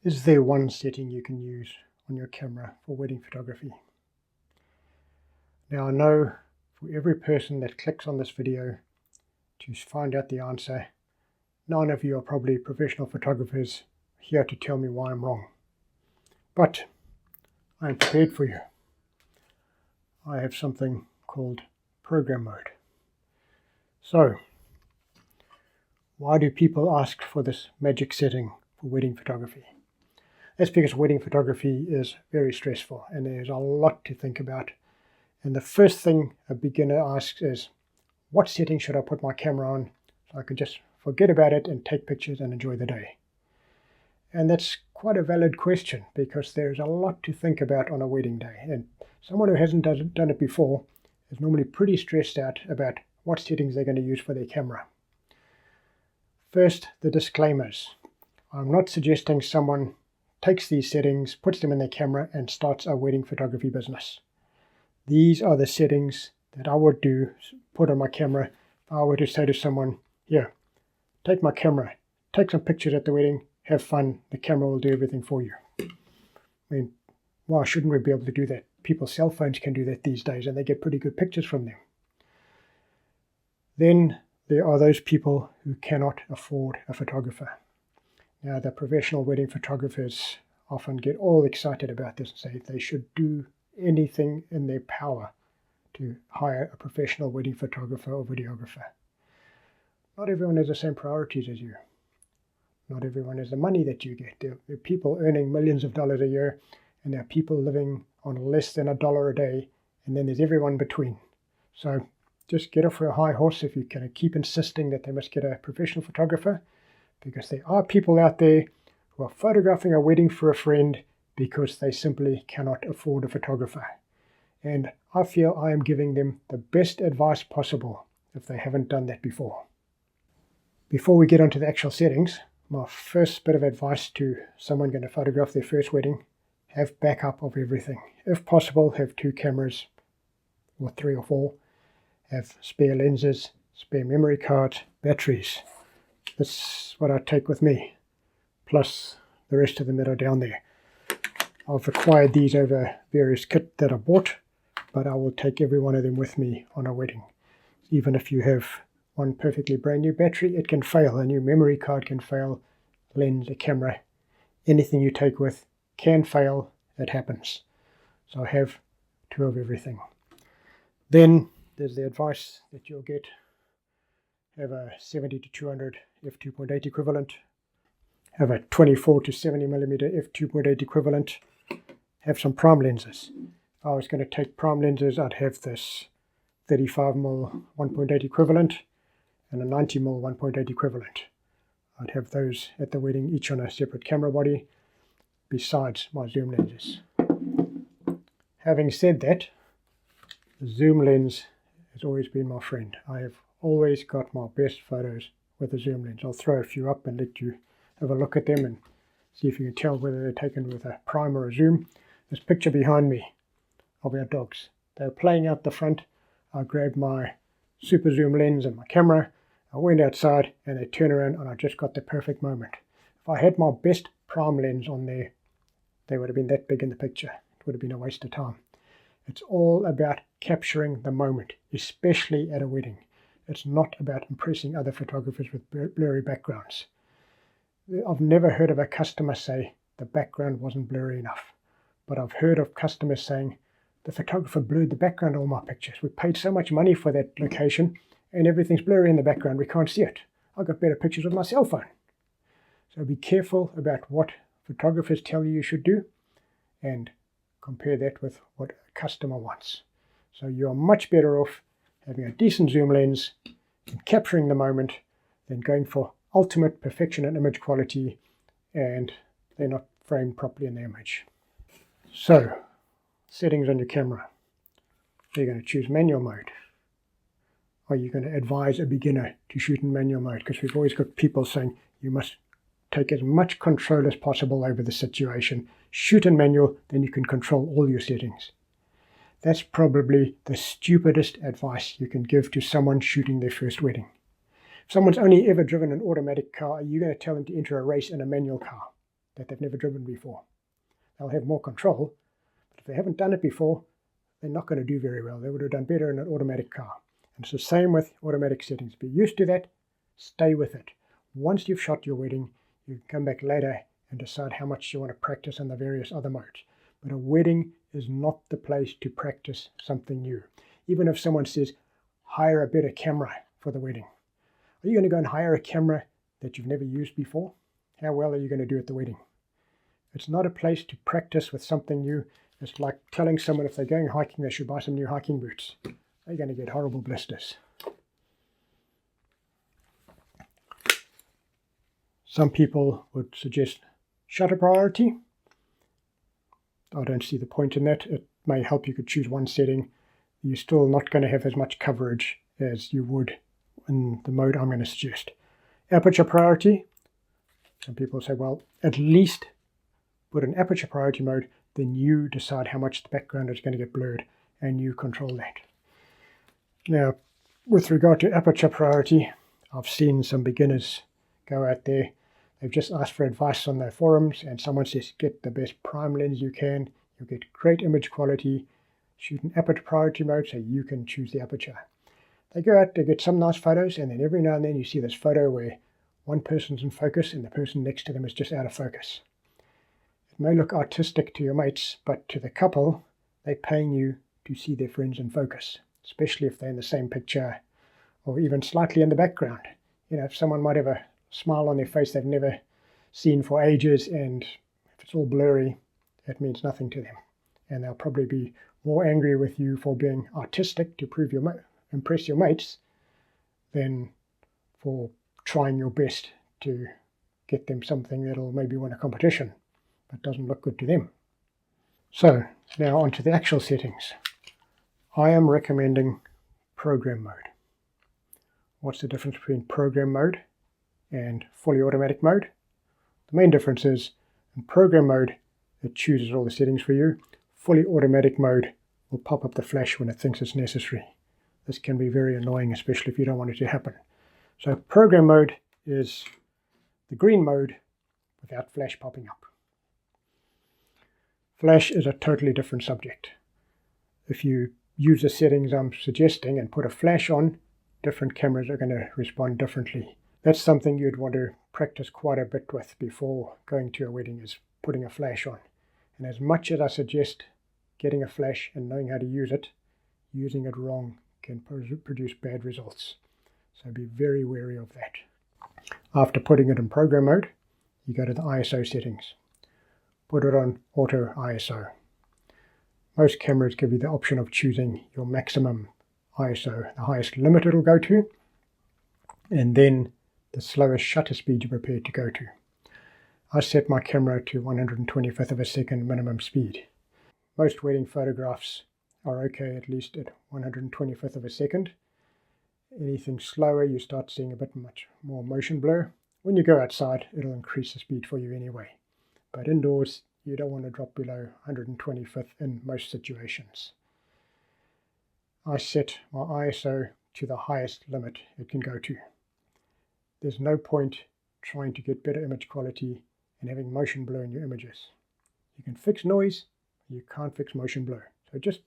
Is there one setting you can use on your camera for wedding photography? Now I know for every person that clicks on this video to find out the answer, none of you are probably professional photographers here to tell me why I'm wrong. But I'm prepared for you. I have something called program mode. So, why do people ask for this magic setting for wedding photography? That's because wedding photography is very stressful and there's a lot to think about. And the first thing a beginner asks is, what setting should I put my camera on so I can just forget about it and take pictures and enjoy the day? And that's quite a valid question because there's a lot to think about on a wedding day. And someone who hasn't done it before is normally pretty stressed out about what settings they're going to use for their camera. First, the disclaimers. I'm not suggesting someone takes these settings, puts them in their camera and starts a wedding photography business. These are the settings that I would put on my camera if I were to say to someone, here, take my camera, take some pictures at the wedding, have fun, the camera will do everything for you. I mean, why shouldn't we be able to do that? People's cell phones can do that these days and they get pretty good pictures from them. Then there are those people who cannot afford a photographer. Now, the professional wedding photographers often get all excited about this and say they should do anything in their power to hire a professional wedding photographer or videographer. Not everyone has the same priorities as you. Not everyone has the money that you get. There are people earning millions of dollars a year, and there are people living on less than $1 a day, and then there's everyone between. So just get off your high horse if you're going to keep insisting that they must get a professional photographer, because there are people out there who are photographing a wedding for a friend because they simply cannot afford a photographer. And I feel I am giving them the best advice possible if they haven't done that before. Before we get onto the actual settings, my first bit of advice to someone going to photograph their first wedding: have backup of everything. If possible, have 2 cameras or 3 or 4. Have spare lenses, spare memory cards, batteries. That's what I take with me, plus the rest of them that are down there. I've acquired these over various kit that I bought, but I will take every one of them with me on a wedding. Even if you have one perfectly brand new battery, it can fail. A new memory card can fail, lens, a camera, anything you take with can fail. It happens. So I have 2 of everything. Then there's the advice that you'll get. Have a 70 to 200 f2.8 equivalent. Have a 24 to 70 millimeter f2.8 equivalent. Have some prime lenses. If I was going to take prime lenses, I'd have this 35mm 1.8 equivalent and a 90mm 1.8 equivalent. I'd have those at the wedding, each on a separate camera body, besides my zoom lenses. Having said that, the zoom lens has always been my friend. I have always got my best photos with a zoom lens. I'll throw a few up and let you have a look at them and see if you can tell whether they're taken with a prime or a zoom. This picture behind me of our dogs. They were playing out the front. I grabbed my super zoom lens and my camera. I went outside and they turned around and I just got the perfect moment. If I had my best prime lens on there, they would have been that big in the picture. It would have been a waste of time. It's all about capturing the moment, especially at a wedding. It's not about impressing other photographers with blurry backgrounds. I've never heard of a customer say the background wasn't blurry enough, but I've heard of customers saying the photographer blurred the background of all my pictures. We paid so much money for that location and everything's blurry in the background. We can't see it. I got better pictures with my cell phone. So be careful about what photographers tell you should do and compare that with what a customer wants. So you're much better off having a decent zoom lens and capturing the moment than going for ultimate perfection in image quality and they're not framed properly in the image. So, settings on your camera. You're going to choose manual mode. Are you going to advise a beginner to shoot in manual mode? Because we've always got people saying you must take as much control as possible over the situation. Shoot in manual, then you can control all your settings. That's probably the stupidest advice you can give to someone shooting their first wedding. If someone's only ever driven an automatic car, are you going to tell them to enter a race in a manual car? that they've never driven before. They'll have more control, but if they haven't done it before, they're not going to do very well. They would have done better in an automatic car. And it's the same with automatic settings. Be used to that, stay with it. Once you've shot your wedding, you can come back later and decide how much you want to practice in the various other modes. But a wedding is not the place to practice something new. Even if someone says, hire a better camera for the wedding. Are you going to go and hire a camera that you've never used before? How well are you going to do at the wedding? It's not a place to practice with something new. It's like telling someone if they're going hiking, they should buy some new hiking boots. They're going to get horrible blisters. Some people would suggest shutter priority. I don't see the point in that. It may help. You could choose one setting. You're still not going to have as much coverage as you would in the mode I'm going to suggest. Aperture priority. Some people say, well, at least put an aperture priority mode, then you decide how much the background is going to get blurred and you control that. Now, with regard to aperture priority, I've seen some beginners go out there. They've just asked for advice on their forums and someone says, get the best prime lens you can. You'll get great image quality. Shoot in aperture priority mode so you can choose the aperture. They go out, they get some nice photos, and then every now and then you see this photo where one person's in focus and the person next to them is just out of focus. It may look artistic to your mates, but to the couple, they're paying you to see their friends in focus, especially if they're in the same picture or even slightly in the background. You know, if someone might have a smile on their face they've never seen for ages, and if it's all blurry, that means nothing to them. And they'll probably be more angry with you for being artistic to impress your mates than for trying your best to get them something that'll maybe win a competition but doesn't look good to them. So now onto the actual settings. I am recommending program mode. What's the difference between program mode and fully automatic mode? The main difference is in program mode it chooses all the settings for you. Fully automatic mode will pop up the flash when it thinks it's necessary. This can be very annoying, especially if you don't want it to happen. So program mode is the green mode without flash popping up. Flash is a totally different subject. If you use the settings I'm suggesting and put a flash on, different cameras are going to respond differently. That's something you'd want to practice quite a bit with before going to a wedding, is putting a flash on. And as much as I suggest getting a flash and knowing how to use it, using it wrong can produce bad results. So be very wary of that. After putting it in program mode, you go to the ISO settings. Put it on auto ISO. Most cameras give you the option of choosing your maximum ISO, the highest limit it'll go to, and then the slowest shutter speed you're prepared to go to. I set my camera to 125th of a second minimum speed. Most wedding photographs are okay at least at 125th of a second. Anything slower, you start seeing a bit much more motion blur. When you go outside, it'll increase the speed for you anyway. But indoors, you don't want to drop below 125th in most situations. I set my ISO to the highest limit it can go to. There's no point trying to get better image quality and having motion blur in your images. You can fix noise, you can't fix motion blur. So just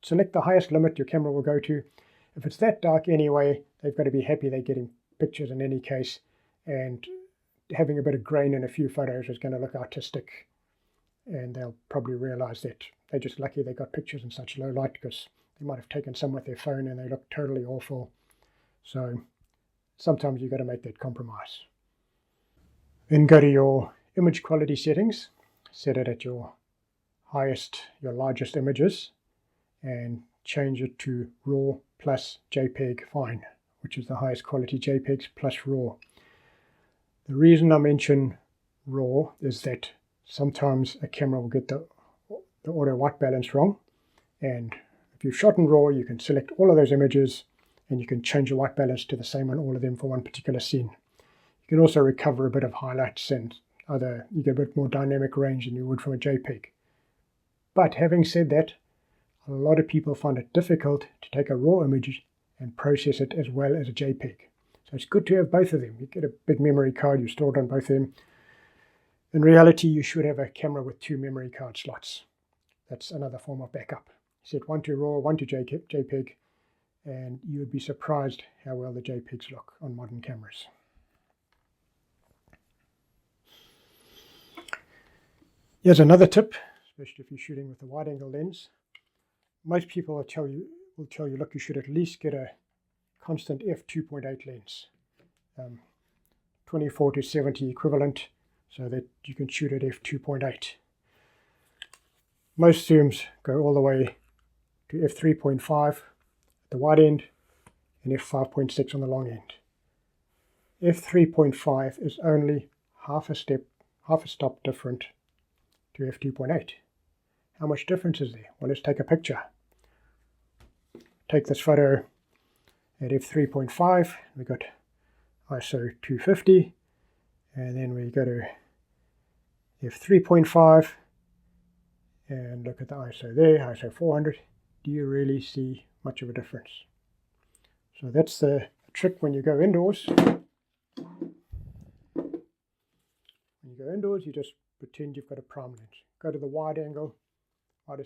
select the highest limit your camera will go to. If it's that dark anyway, they've got to be happy they're getting pictures in any case, and having a bit of grain in a few photos is going to look artistic, and they'll probably realize that they're just lucky they got pictures in such low light, because they might have taken some with their phone and they look totally awful. So sometimes you've got to make that compromise. Then go to your image quality settings, set it at your highest, your largest images, and change it to RAW plus JPEG Fine, which is the highest quality JPEGs plus RAW. The reason I mention RAW is that sometimes a camera will get the auto white balance wrong, and if you've shot in RAW, you can select all of those images and you can change the white balance to the same on all of them for one particular scene. You can also recover a bit of highlights and you get a bit more dynamic range than you would from a JPEG. But having said that, a lot of people find it difficult to take a RAW image and process it as well as a JPEG. So it's good to have both of them. You get a big memory card, you store it on both of them. In reality, you should have a camera with 2 memory card slots. That's another form of backup. Set one to RAW, one to JPEG, and you would be surprised how well the JPEGs look on modern cameras. Here's another tip, especially if you're shooting with a wide-angle lens. Most people will tell you, look, you should at least get a constant f2.8 lens, 24 to 70 equivalent, so that you can shoot at f2.8. Most zooms go all the way to f3.5 at the wide end and f5.6 on the long end. f3.5 is only half a stop different to f2.8. How much difference is there? Well, let's take a picture. Take this photo at f3.5. We got ISO 250, and then we go to f3.5 and look at the ISO there, ISO 400. Do you really see much of a difference? So that's the trick when you go indoors. When you go indoors, you just pretend you've got a prime lens. Go to the widest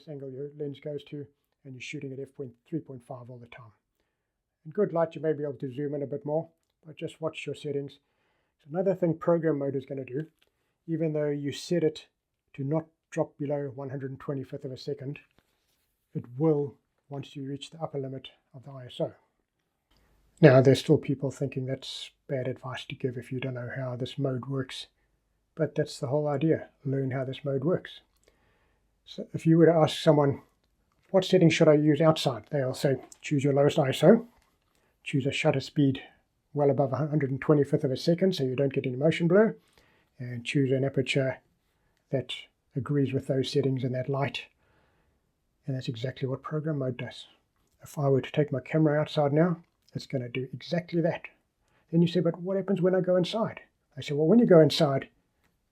angle your lens goes to, and you're shooting at f3.5 all the time. In good light, you may be able to zoom in a bit more, but just watch your settings. So another thing program mode is going to do, even though you set it to not drop below 1/125th of a second, it will once you reach the upper limit of the ISO. Now, there's still people thinking that's bad advice to give if you don't know how this mode works, but that's the whole idea. Learn how this mode works. So if you were to ask someone, what settings should I use outside? They'll say, choose your lowest ISO, choose a shutter speed well above 125th of a second so you don't get any motion blur, and choose an aperture that agrees with those settings and that light. And that's exactly what program mode does. If I were to take my camera outside now, it's going to do exactly that. Then you say, but what happens when I go inside? I say, well, when you go inside,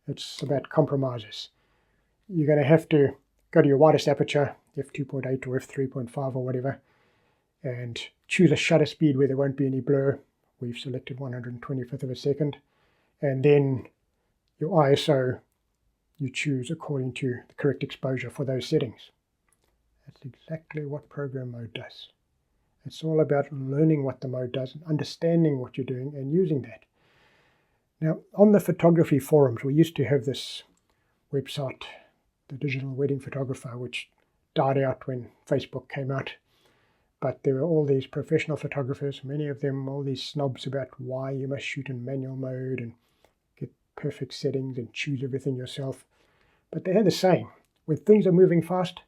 it's about compromises. You're going to have to go to your widest aperture, f2.8 or f3.5 or whatever, and choose a shutter speed where there won't be any blur. We've selected 125th of a second. And then your ISO, you choose according to the correct exposure for those settings. That's exactly what program mode does. It's all about learning what the mode does and understanding what you're doing and using that. Now, on the photography forums, we used to have this website, The Digital Wedding Photographer, which died out when Facebook came out. But there were all these professional photographers, many of them all these snobs about why you must shoot in manual mode and get perfect settings and choose everything yourself. But they had the saying, when things are moving fast,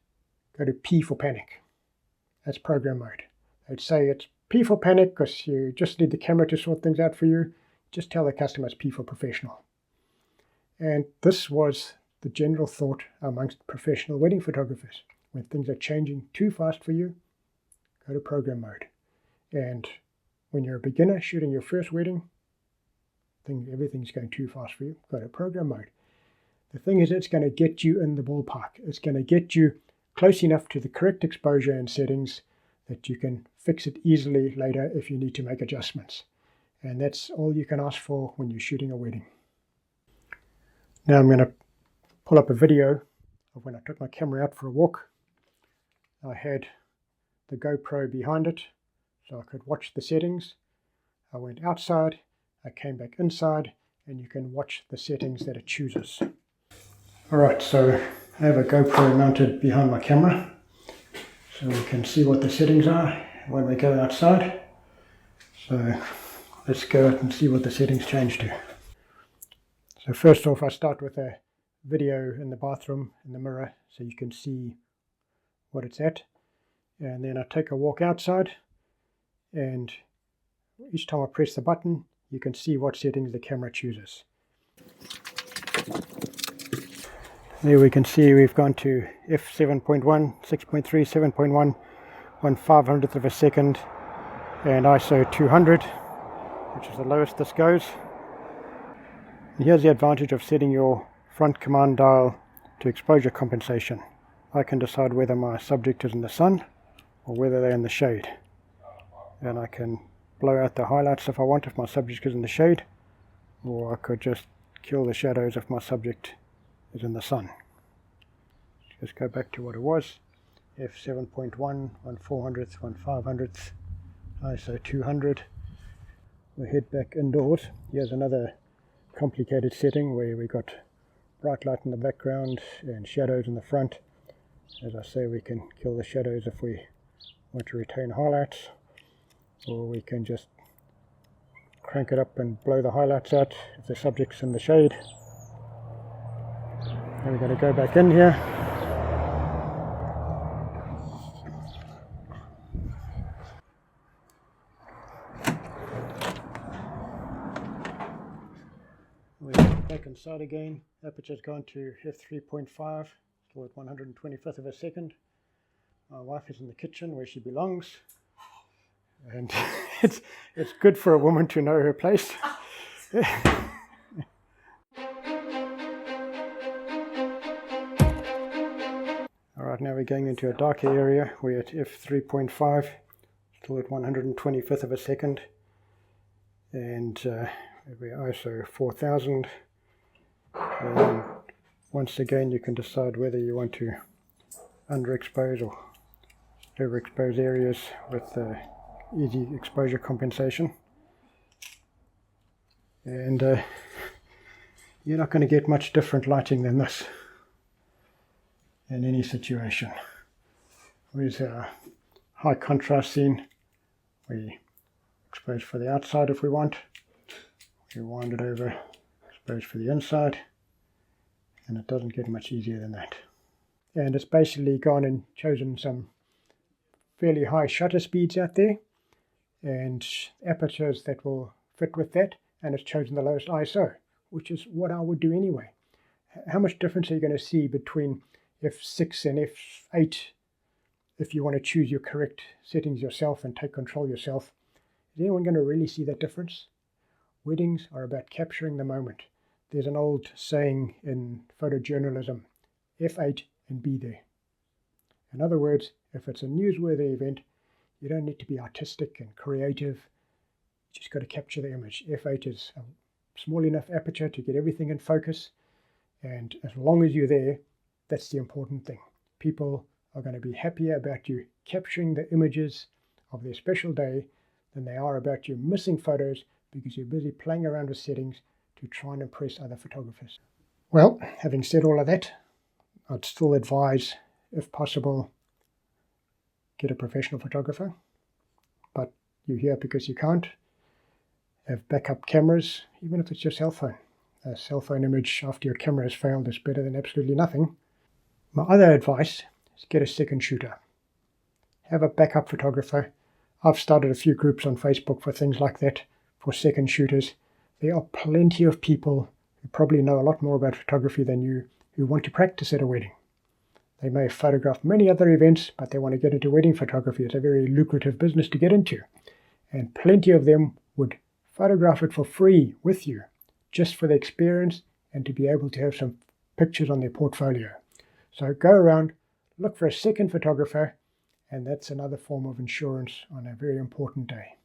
go to P for panic. That's program mode. They'd say it's P for panic because you just need the camera to sort things out for you. Just tell the customer it's P for professional. And this was the general thought amongst professional wedding photographers. When things are changing too fast for you, go to program mode. And when you're a beginner shooting your first wedding, everything's going too fast for you, go to program mode. The thing is, it's going to get you in the ballpark. It's going to get you close enough to the correct exposure and settings that you can fix it easily later if you need to make adjustments. And that's all you can ask for when you're shooting a wedding. Now I'm going to pull up a video of when I took my camera out for a walk. I had the GoPro behind it so I could watch the settings. I went outside, I came back inside, and you can watch the settings that it chooses. Alright, so I have a GoPro mounted behind my camera so we can see what the settings are when we go outside. So let's go out and see what the settings change to. So first off, I start with a video in the bathroom in the mirror so you can see what it's at. And then I take a walk outside, and each time I press the button, you can see what settings the camera chooses. There we can see we've gone to f7.1, 6.3, 7.1, 1/500th of a second, and ISO 200, which is the lowest this goes. And here's the advantage of setting your front command dial to exposure compensation. I can decide whether my subject is in the sun or whether they're in the shade. And I can blow out the highlights if I want, if my subject is in the shade, or I could just kill the shadows if my subject is in the sun. Just go back to what it was. f7.1, 1/400th, 1/500th, ISO 200. We'll head back indoors. Here's another complicated setting where we got bright light in the background and shadows in the front. As I say, we can kill the shadows if we want to retain highlights, or we can just crank it up and blow the highlights out if the subject's in the shade. And we're going to go back in here. We're back inside again. Aperture's gone to f3.5, still at 125th of a second. My wife is in the kitchen where she belongs, and it's good for a woman to know her place. Alright, now we're going into a darker area. We're at f3.5, still at 125th of a second, and we're ISO 4000. And once again, you can decide whether you want to underexpose or overexpose areas with easy exposure compensation. And you're not going to get much different lighting than this in any situation. With a high contrast scene, we expose for the outside if we want. We wind it over, expose for the inside, and it doesn't get much easier than that. And it's basically gone and chosen some fairly high shutter speeds out there and apertures that will fit with that, and it's chosen the lowest ISO, which is what I would do anyway. How much difference are you going to see between f6 and f8 if you want to choose your correct settings yourself and take control yourself? Is anyone going to really see that difference? Weddings are about capturing the moment. There's an old saying in photojournalism, f8 and be there. In other words, if it's a newsworthy event, you don't need to be artistic and creative. You just got to capture the image. f8 is a small enough aperture to get everything in focus, and as long as you're there, that's the important thing. People are going to be happier about you capturing the images of their special day than they are about you missing photos because you're busy playing around with settings to try and impress other photographers. Well, having said all of that, I'd still advise, if possible, get a professional photographer. But you're here because you can't. Have backup cameras, even if it's your cell phone. A cell phone image after your camera has failed is better than absolutely nothing. My other advice is get a second shooter. Have a backup photographer. I've started a few groups on Facebook for things like that, for second shooters. There are plenty of people who probably know a lot more about photography than you who want to practice at a wedding. They may have photographed many other events, but they want to get into wedding photography. It's a very lucrative business to get into. And plenty of them would photograph it for free with you, just for the experience and to be able to have some pictures on their portfolio. So go around, look for a second photographer, and that's another form of insurance on a very important day.